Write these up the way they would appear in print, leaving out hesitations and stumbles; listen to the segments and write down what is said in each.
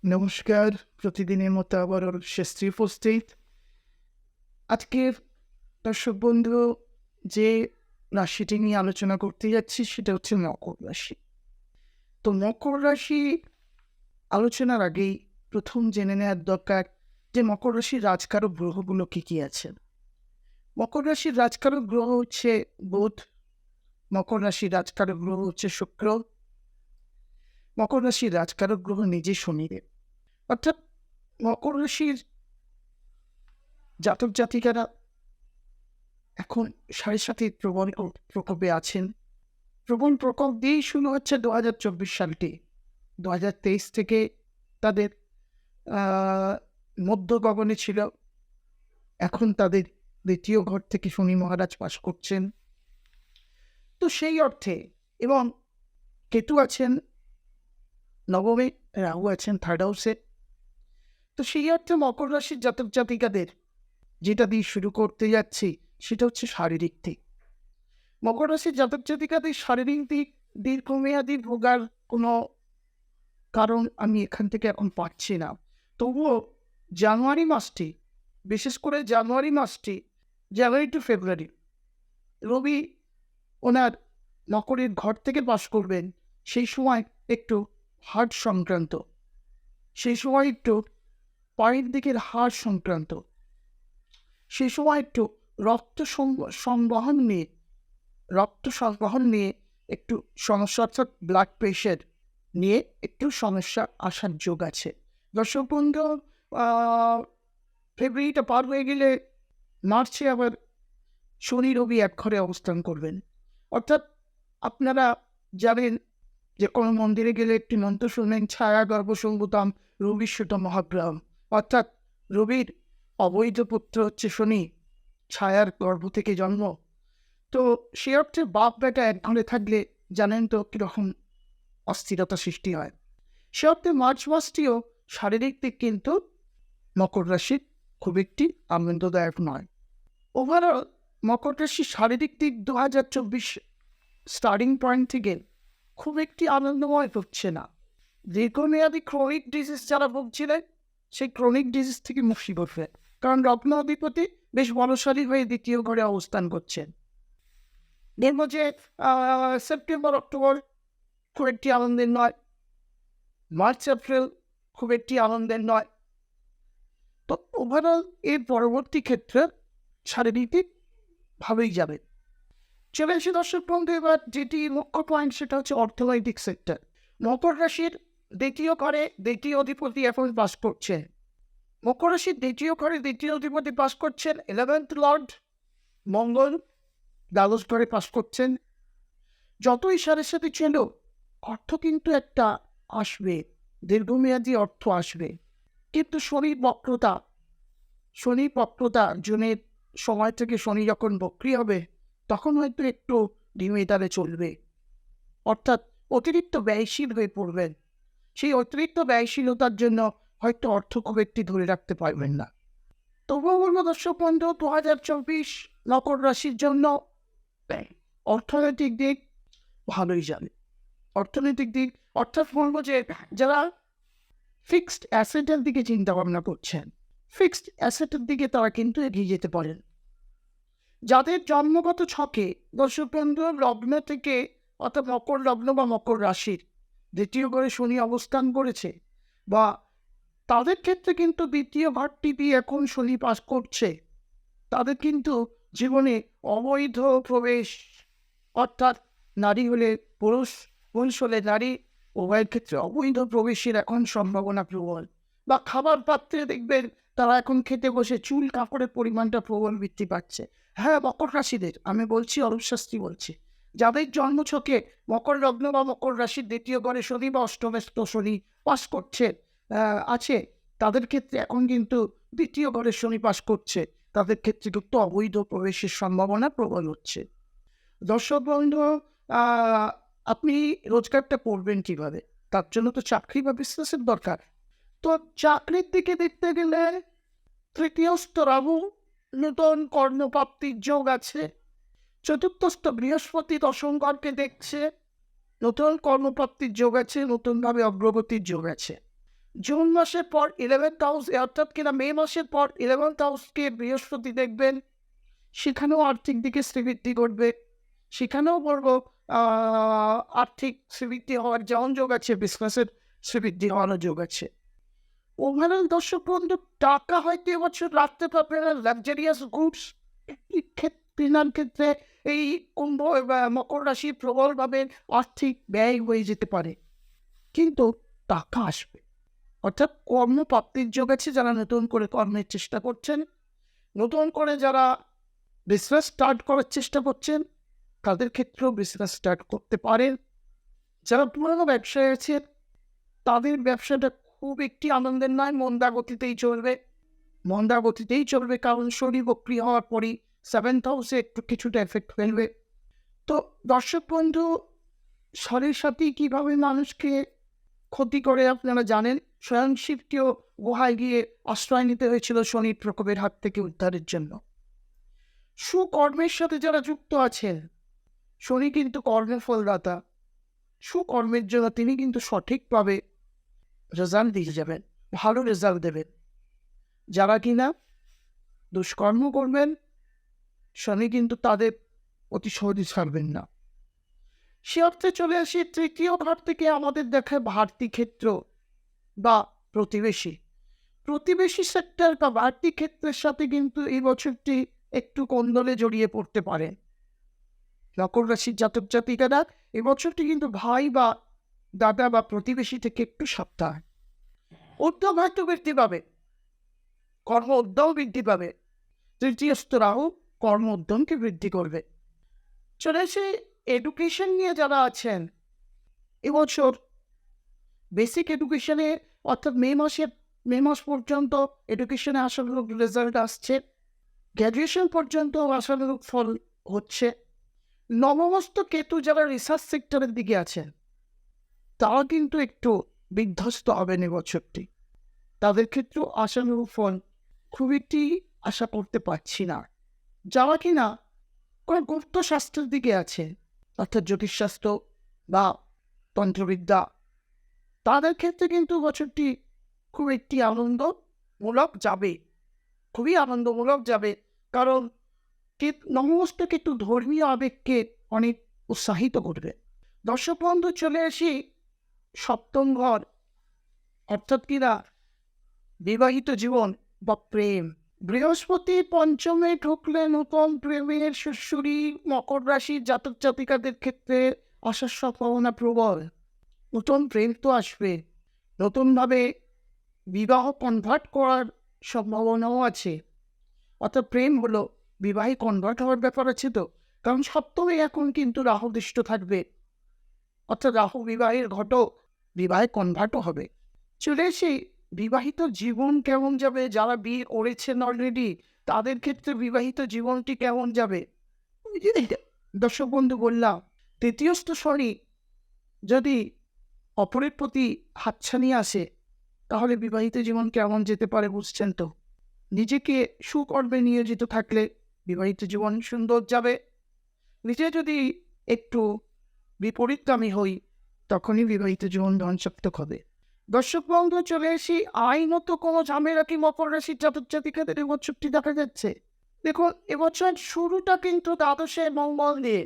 নমস্কার, প্রতিদিনের মতো আবারও শ্রেষ্ঠী উপস্থিত। আজকের দর্শক বন্ধু, যে রাশিটি নিয়ে আলোচনা করতে যাচ্ছি সেটা হচ্ছে মকর রাশি। তো মকর রাশি আলোচনার আগেই প্রথম জেনে নেওয়ার দরকার যে মকর রাশির রাজকারক গ্রহগুলো কি কি আছে। মকর রাশির রাজকারক গ্রহ হচ্ছে বুধ, মকর রাশির রাজকারক গ্রহ হচ্ছে শুক্র, মকর রাশির রাজকারক গ্রহ নিজে শনিদেব। অর্থাৎ মকর রাশির জাতক জাতিকারা এখন সাড়ে প্রবল প্রকোপে আছেন। প্রবল প্রকোপ দিয়েই শুরু হচ্ছে 2024 সালটি। 2023 থেকে তাদের মধ্য গগনে ছিল, এখন তাদের দ্বিতীয় ঘর থেকে শনি মহারাজ পাশ করছেন। তো সেই অর্থে, এবং কেতু আছেন নবমে, রাহু আছেন থার্ড হাউসে। তো সেই অর্থে মকর রাশির জাতক জাতিকাদের যেটা দিয়ে শুরু করতে যাচ্ছি সেটা হচ্ছে শারীরিক দিক। মকর রাশির জাতক জাতিকাদের শারীরিক দিক দীর্ঘমেয়াদী ভোগার কোনো কারণ আমি এখান থেকে এখন পাচ্ছি না। তবুও জানুয়ারি মাসটি, বিশেষ করে জানুয়ারি টু ফেব্রুয়ারি, রবি ওনার মকরের ঘর থেকে পাশ করবেন। সেই সময় একটু হার্ট সংক্রান্ত, সেই সময় একটু পায়ের দিকের হাড় সংক্রান্ত, সেই সময় একটু রক্ত সংবহন নিয়ে একটু সমস্যা, অর্থাৎ ব্লাড প্রেশার নিয়ে একটু সমস্যা আসার যোগ আছে। দর্শক বন্ধু, ফেব্রুয়ারিটা পার হয়ে গেলে মার্চে আবার শনি রবি এক ঘরে অবস্থান করবেন। অর্থাৎ আপনারা জানেন যে কোনো মন্দিরে গেলে একটি মন্ত্র শুনবেন, ছায়া গর্ভসম্ভূতম রবিশ্বত মহাগ্রহম। অর্থাৎ রবির অবৈধ পুত্র হচ্ছে শনি, ছায়ার গর্ভ থেকে জন্ম। তো সে অর্থে বাপ বেটা এক ঘরে থাকলে জানেন তো কীরকম অস্থিরতা সৃষ্টি হয়। সে অর্থে মার্চ মাসটিও শারীরিক দিক কিন্তু মকর রাশির খুব একটি আনন্দদায়ক নয়। ওভারঅল মকর রাশির শারীরিক দিক 2024 স্টার্টিং পয়েন্ট থেকে খুব একটি আনন্দময় হচ্ছে না। দীর্ঘমেয়াদী ক্রনিক ডিজিজ যারা ভুগছিলেন, সেই ক্রনিক ডিজিজ থেকে মুক্তি করবে, কারণ লগ্ন অধিপতি বেশ বলশালী হয়ে দ্বিতীয় ঘরে অবস্থান করছেন। এর মধ্যে সেপ্টেম্বর অক্টোবর খুব একটি আনন্দের নয়, মার্চ এপ্রিল খুব একটি আনন্দের নয়। তো ওভারঅল এর পরবর্তী ক্ষেত্রে শারীরিক দিক ভাবেই যাবে। চলে এসে দর্শক বন্ধু, এবার যেটি মুখ্য পয়েন্ট সেটা হচ্ছে অর্থনৈতিক সেক্টর। মকর রাশির দ্বিতীয় ঘরে দ্বিতীয় অধিপতি এখন বাস করছে। মকর রাশির দ্বিতীয় ঘরে দ্বিতীয় অধিপতি বাস করছেন 11th লর্ড মঙ্গল, দ্বাদশ ঘরে বাস করছেন। যতই সাথে সাথে ছিল, অর্থ কিন্তু একটা আসবে, দীর্ঘমেয়াদী অর্থ আসবে। কিন্তু শনির বক্রতা জুনের সময় থেকে শনি যখন বক্রি হবে তখন হয়তো একটু ডিমেটারে চলবে, অর্থাৎ অতিরিক্ত ব্যয়শীল হয়ে পড়বেন। সেই অতিরিক্ত ব্যয়শীলতার জন্য হয়তো অর্থ খুব একটি ধরে রাখতে পারবেন না। তবুও বলবো দর্শক বন্ধু, 2024 মকর রাশির জন্য অর্থনৈতিক দিক ভালোই যাবে। অর্থনৈতিক দিক অর্থাৎ বলবো যে যারা ফিক্সড অ্যাসেটের দিকে চিন্তা ভাবনা করছেন, ফিক্সড অ্যাসেটের দিকে তারা কিন্তু এগিয়ে যেতে পারেন। যাদের জন্মগত ছকে দর্শক বন্ধু লগ্ন থেকে, অর্থাৎ মকর লগ্ন বা মকর রাশির দ্বিতীয় ঘরে শনি অবস্থান করেছে, বা তাদের ক্ষেত্রে কিন্তু দ্বিতীয় ঘরটি দিয়ে এখন শনি পাস করছে, তাদের কিন্তু জীবনে অবৈধ প্রবেশ, অর্থাৎ নারী হলে পুরুষ, পুরুষ হলে নারী, উভয়ের ক্ষেত্রে অবৈধ প্রবেশের এখন সম্ভাবনা প্রবল। বা খাবার পাত্রে দেখবেন তারা এখন খেতে বসে চুল কাপড়ের পরিমাণটা প্রবল বৃদ্ধি পাচ্ছে। হ্যাঁ, মকর রাশিদের আমি বলছি, অরূপ শাস্ত্রী বলছি, যাদের জন্মছকে মকর লগ্ন বা মকর রাশির দ্বিতীয় ঘরে শনি বা অষ্টমস্ত শনি পাস করছে আছে, তাদের ক্ষেত্রে এখন কিন্তু দ্বিতীয় ঘরে শনি পাস করছে, তাদের ক্ষেত্রে কিন্তু অবৈধ প্রবেশের সম্ভাবনা প্রবল হচ্ছে। দর্শক বন্ধু, আপনি রোজগারটা করবেন কিভাবে? তার জন্য তো চাকরি বা বিজনেসের দরকার। তো চাকরির দিকে দেখতে গেলে তৃতীয়স্থ রাহু, নূতন কর্মপ্রাপ্তির যোগ আছে। চতুর্থস্থ বৃহস্পতি দশম ঘরকে দেখছে, নতুন কর্মপ্রাপ্তির যোগ আছে, নতুনভাবে অগ্রগতির যোগ আছে। জুন মাসের পর 11th হাউস, অর্থাৎ কিনা মে মাসের পর 11th হাউসকে বৃহস্পতি দেখবেন, সেখানেও আর্থিক দিকে শ্রীবৃদ্ধি ঘটবে। সেখানেও বলবো আর্থিক শ্রীবৃদ্ধি হওয়ার যেমন যোগ আছে, বিজনেসের শ্রীবৃদ্ধি হওয়ারও যোগ আছে। ওভারঅল দর্শক বন্ধু, টাকা হয়তো এবছর রাখতে পারবে না লাক্সারিয়াস গুডস কেনার ক্ষেত্রে। এই কুম্ভ বা মকর রাশি প্রবলভাবে আর্থিক ব্যয় হয়ে যেতে পারে, কিন্তু টাকা আসবে। অর্থাৎ কর্মপ্রাপ্তির যোগ আছে। যারা নতুন করে কর্মের চেষ্টা করছেন, নতুন করে যারা বিজনেস স্টার্ট করার চেষ্টা করছেন, তাদের ক্ষেত্রেও বিজনেস স্টার্ট করতে পারেন। যারা পুরনো ব্যবসায় আছে, তাদের ব্যবসাটা খুব একটি আনন্দের নয়, মন্দা গতিতেই চলবে, কারণ শনি বক্রি হওয়ার পরই 7th হাউসে একটু কিছুটা এফেক্ট ফেলবে। তো দর্শক বন্ধু, শনির সাথে কীভাবে মানুষকে ক্ষতি করে আপনারা জানেন। স্বয়ং শিবকেও গুহায় গিয়ে আশ্রয় নিতে হয়েছিল শনির প্রকোপের হাত থেকে উদ্ধারের জন্য। সুকর্মের সাথে যারা যুক্ত আছেন, শনি কিন্তু কর্মের ফলদাতা। সুকর্মের জন্য তিনি কিন্তু সঠিকভাবে রেজাল্ট দিয়ে যাবেন, ভালো রেজাল্ট দেবেন। যারা কিনা দুষ্কর্ম করবেন, শনি কিন্তু তাদের অতি সহজে ছাড়বেন না। সে অর্থে চলে আসি তৃতীয় ঘর থেকে আমাদের দেখায় ভারতী ক্ষেত্র বা প্রতিবেশী সেক্টর বা ভারতী ক্ষেত্রের সাথে কিন্তু এই বছরটি একটু কোন্দলে জড়িয়ে পড়তে পারে। মকর রাশির জাতক জাতিকারা এবছরটি কিন্তু ভাই বা দাদা বা প্রতিবেশী থেকে একটু সাবধান। উদ্যম হয়তো বৃদ্ধি পাবে, কর্ম উদ্যম বৃদ্ধি পাবে। তৃতীয়স্থ রাহু কর্ম উদ্যমকে বৃদ্ধি করবে। চলে এসে এডুকেশন নিয়ে যারা আছেন, এবছর বেসিক এডুকেশনে অর্থাৎ মে মাস পর্যন্ত এডুকেশনে আশানুরূপ রেজাল্ট আসছে, গ্র্যাজুয়েশন পর্যন্ত আশানুরূপ ফল হচ্ছে। নবমস্ত কেতু যারা রিসার্চ সেক্টরের দিকে আছেন, তারা কিন্তু একটু বিধ্বস্ত হবেন এবছরটি। তাদের ক্ষেত্রেও আশানুরূপ ফল খুব একটি আশা করতে পারছি না। যারা কিনা কোনো গুপ্ত শাস্ত্রের দিকে আছে, অর্থাৎ জ্যোতিষশাস্ত্র বা তন্ত্রবিদ্যা, তাদের ক্ষেত্রে কিন্তু বছরটি খুব একটি খুবই আনন্দমূলক যাবে। কারণ নবমস্ত কিন্তু ধর্মীয় আবেগকে অনেক উৎসাহিত করবে। দর্শক বন্ধু, চলে আসি সপ্তম ঘর, অর্থাৎ কিনা বিবাহিত জীবন বা প্রেম। বৃহস্পতি পঞ্চমে ঢুকলে নতুন প্রেমের সুড়সুড়ি মকর রাশির জাতক জাতিকাদের ক্ষেত্রে আসার সম্ভাবনা প্রবল। নতুন প্রেম তো আসবে, নতুনভাবে বিবাহ কনভার্ট করার সম্ভাবনাও আছে। অর্থাৎ প্রেম হলো বিবাহে কনভার্ট হওয়ার ব্যাপার আছে। তো কারণ সপ্তমে এখন কিন্তু রাহু দৃষ্ট থাকবে, অর্থাৎ রাহু বিবাহের ঘটক, বিবাহে কনভার্টও হবে। চলে এসে বিবাহিত জীবন কেমন যাবে, যারা বিয়ে করেছেন অলরেডি, তাদের ক্ষেত্রে বিবাহিত জীবনটি কেমন যাবে। দর্শক বন্ধু, বললাম তৃতীয়স্থ শনি যদি অপরের প্রতি হাতছানি আসে, তাহলে বিবাহিত জীবন কেমন যেতে পারে বুঝছেন তো। নিজেকে সুকর্মে নিয়োজিত থাকলে বিবাহিত জীবন সুন্দর যাবে। নিজে যদি একটু বিপরীতগামী হই, তখনই বিবাহিত জীবন ধ্বংসাত্মক হবে। দর্শক বন্ধু, চলে আসি আইনত কোনো ঝামেলা কি মকর রাশির জাতক জাতিকাদের এবছরটি দেখা যাচ্ছে। দেখুন, এবছর শুরুটা কিন্তু দ্বাদশে মঙ্গল দিয়ে।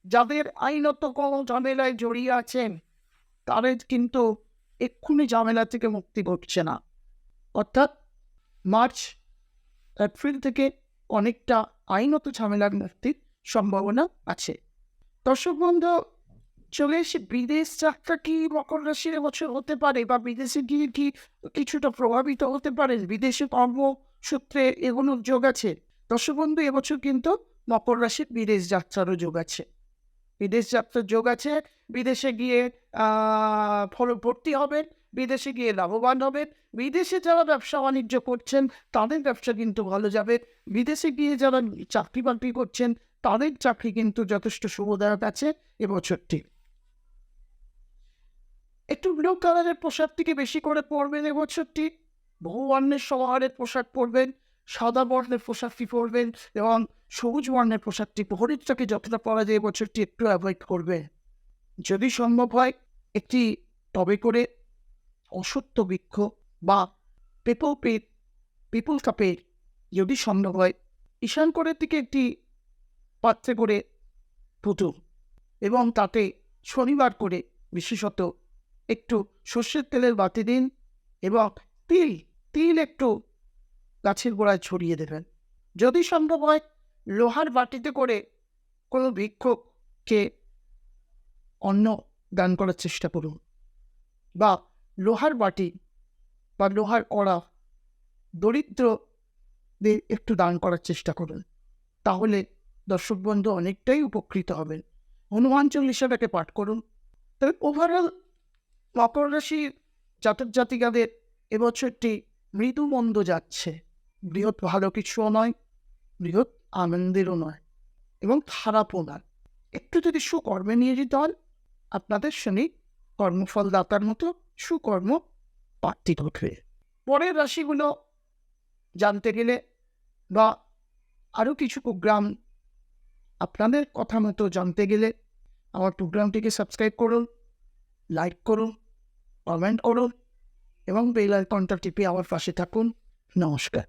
যাদের আইনত কোনো ঝামেলায় জড়িয়ে আছেন, তাদের কিন্তু এক্ষুনি ঝামেলা থেকে মুক্তি ঘটছে না। অর্থাৎ মার্চ এপ্রিল থেকে অনেকটা আইনত ঝামেলার মুক্তির সম্ভাবনা আছে। দর্শক বন্ধু, চলে এসে বিদেশ যাত্রা কি মকর রাশির এবছর হতে পারে, বা বিদেশে গিয়ে কি কিছুটা প্রভাবিত হতে পারে, বিদেশে কর্মসূত্রে এগোনোর যোগ আছে। দর্শক বন্ধু, এবছর কিন্তু মকর রাশির বিদেশ যাত্রারও যোগ আছে। বিদেশে গিয়ে ফলবর্তী হবেন, বিদেশে গিয়ে লাভবান হবেন। বিদেশে যারা ব্যবসা বাণিজ্য করছেন, তাদের ব্যবসা কিন্তু ভালো যাবে। বিদেশে গিয়ে যারা চাকরি বাকরি করছেন, তাদের চাকরি কিন্তু যথেষ্ট শুভদায়ক আছে এবছরটি। একটু ব্লু কালারের পোশাক থেকে বেশি করে পরবেন এবছরটি। বহু বর্ণের সমাহারের পোশাক পরবেন, সাদা বর্ণের পোশাকটি পরবেন এবং সবুজ বর্ণের পোশাকটি হলুদটাকে যতটা পরা যায় বছরটি একটু অ্যাভয়েড করবে। যদি সম্ভব হয় একটি টবে করে অশ্বত্থ বৃক্ষ বা পিপল কাপের যদি সম্ভব হয় ঈশান কোণের দিকে একটি পাত্রে করে পুতুন এবং তাতে শনিবার করে বিশেষত একটু সর্ষের তেলের বাতি দিন এবং তিল একটু গাছের গোড়ায় ছড়িয়ে দেবেন। যদি সম্ভব হয় লোহার বাটিতে করে কোনো ভিক্ষুককে অন্ন দান করার চেষ্টা করুন, বা লোহার বাটি বা লোহার কড়া দরিদ্রদের একটু দান করার চেষ্টা করুন। তাহলে দর্শক বন্ধু অনেকটাই উপকৃত হবেন। হনুমান চল্লিশাটাকে পাঠ করুন। তবে ওভারঅল মকর রাশির জাতক জাতিকাদের এবছরটি মৃদু মন্দ যাচ্ছে। বৃহৎ ভালো কিছুও নয়, বৃহৎ আনন্দেরও নয় এবং খারাপও নয়। একটু যদি সুকর্মে নিয়োজিত হন আপনাদের শনি কর্মফলদাতার মতো সুকর্ম প্রাপ্তি ঘটবে। পরের রাশিগুলো জানতে গেলে বা আরও কিছু প্রোগ্রাম আপনাদের কথা মতো জানতে গেলে আমার প্রোগ্রামটিকে সাবস্ক্রাইব করুন, লাইক করুন, কমেন্ট করুন এবং বেল আইকনটা টিপে আমার পাশে থাকুন। নমস্কার।